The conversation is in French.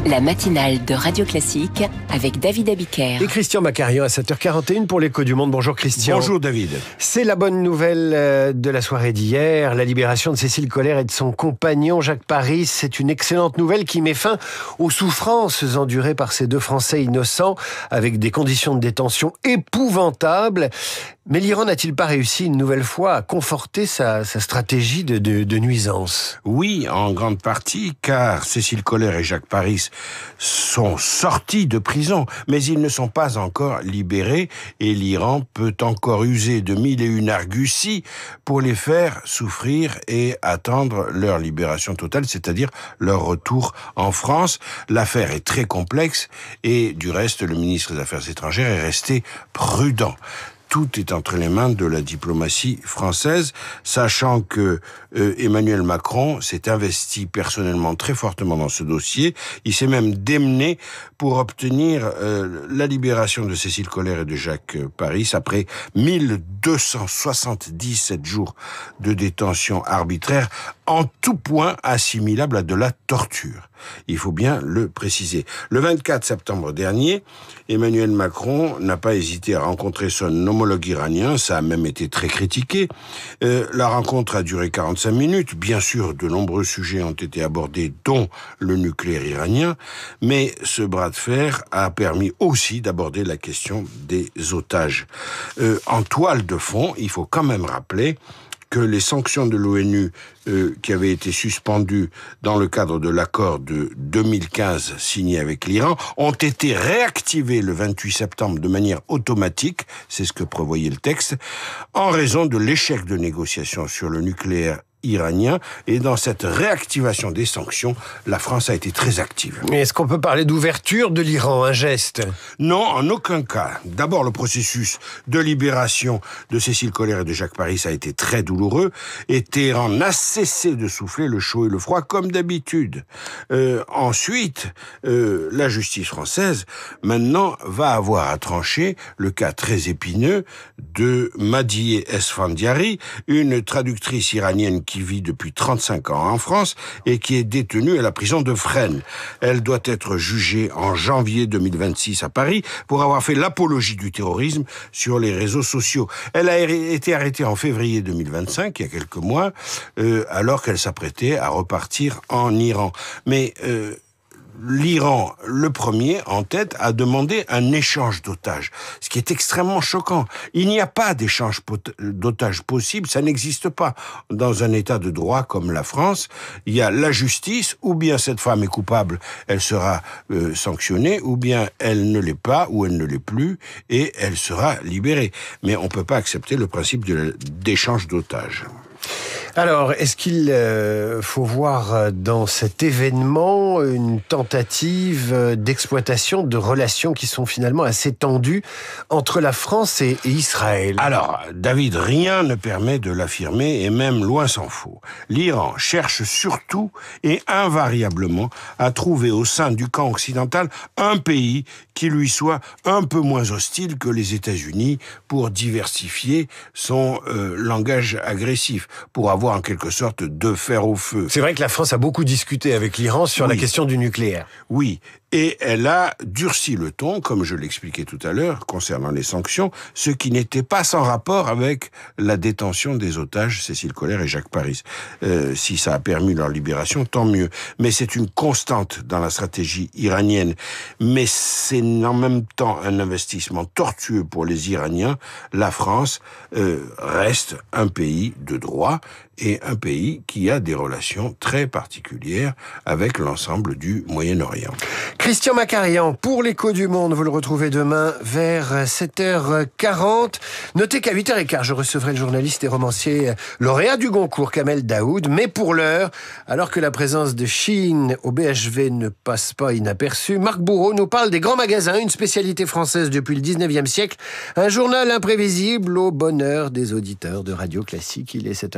La matinale de Radio Classique avec David Abiker. Et Christian Macarian à 7h41 pour l'Écho du Monde. Bonjour Christian. Bonjour David. C'est la bonne nouvelle de la soirée d'hier, la libération de Cécile Colère et de son compagnon Jacques Paris. C'est une excellente nouvelle qui met fin aux souffrances endurées par ces deux Français innocents avec des conditions de détention épouvantables. Mais l'Iran n'a-t-il pas réussi une nouvelle fois à conforter sa stratégie de nuisance ? Oui, en grande partie, car Cécile Colère et Jacques Paris sont sortis de prison, mais ils ne sont pas encore libérés et l'Iran peut encore user de mille et une arguties pour les faire souffrir et attendre leur libération totale, c'est-à-dire leur retour en France. L'affaire est très complexe et du reste, le ministre des Affaires étrangères est resté prudent. Tout est entre les mains de la diplomatie française, sachant que Emmanuel Macron s'est investi personnellement très fortement dans ce dossier. Il s'est même démené pour obtenir la libération de Cécile Colère et de Jacques Paris après 1277 jours de détention arbitraire, en tout point assimilable à de la torture. Il faut bien le préciser. Le 24 septembre dernier, Emmanuel Macron n'a pas hésité à rencontrer son homologue iranien, ça a même été très critiqué. La rencontre a duré 45 minutes. Bien sûr, de nombreux sujets ont été abordés, dont le nucléaire iranien, mais ce bras de fer a permis aussi d'aborder la question des otages. En toile de fond, il faut quand même rappeler que les sanctions de l'ONU qui avaient été suspendues dans le cadre de l'accord de 2015 signé avec l'Iran ont été réactivées le 28 septembre de manière automatique, c'est ce que prévoyait le texte, en raison de l'échec de négociations sur le nucléaire iranien. Et dans cette réactivation des sanctions, la France a été très active. Est-ce qu'on peut parler d'ouverture de l'Iran, un geste ? Non, en aucun cas. D'abord, le processus de libération de Cécile Colère et de Jacques Paris a été très douloureux et Téhéran n'a cessé de souffler le chaud et le froid comme d'habitude. Ensuite, la justice française, maintenant, va avoir à trancher le cas très épineux de Madihe Esfandiari, une traductrice iranienne qui vit depuis 35 ans en France et qui est détenue à la prison de Fresnes. Elle doit être jugée en janvier 2026 à Paris pour avoir fait l'apologie du terrorisme sur les réseaux sociaux. Elle a été arrêtée en février 2025, il y a quelques mois, alors qu'elle s'apprêtait à repartir en Iran. Mais l'Iran, le premier en tête, a demandé un échange d'otages, ce qui est extrêmement choquant. Il n'y a pas d'échange d'otages possible, ça n'existe pas. Dans un état de droit comme la France, il y a la justice, ou bien cette femme est coupable, elle sera sanctionnée, ou bien elle ne l'est pas, ou elle ne l'est plus, et elle sera libérée. Mais on ne peut pas accepter le principe d'échange d'otages. Alors, est-ce qu'il faut voir dans cet événement une tentative d'exploitation de relations qui sont finalement assez tendues entre la France et Israël ? Alors, David, rien ne permet de l'affirmer, et même loin s'en faut. L'Iran cherche surtout et invariablement à trouver au sein du camp occidental un pays qui lui soit un peu moins hostile que les États-Unis pour diversifier son langage agressif, pour avoir en quelque sorte de fer au feu. C'est vrai que la France a beaucoup discuté avec l'Iran sur la question du nucléaire. Oui, et elle a durci le ton, comme je l'expliquais tout à l'heure, concernant les sanctions, ce qui n'était pas sans rapport avec la détention des otages Cécile Colère et Jacques Paris. Si ça a permis leur libération, tant mieux. Mais c'est une constante dans la stratégie iranienne. Mais c'est en même temps un investissement tortueux pour les Iraniens. La France reste un pays de droit et un pays qui a des relations très particulières avec l'ensemble du Moyen-Orient. Christian Macarian, pour l'Écho du Monde, vous le retrouvez demain vers 7h40. Notez qu'à 8h15, je recevrai le journaliste et romancier lauréat du Goncourt, Kamel Daoud. Mais pour l'heure, alors que la présence de Shein au BHV ne passe pas inaperçue, Marc Bourreau nous parle des grands magasins, une spécialité française depuis le 19e siècle. Un journal imprévisible au bonheur des auditeurs de Radio Classique. Il est 7h.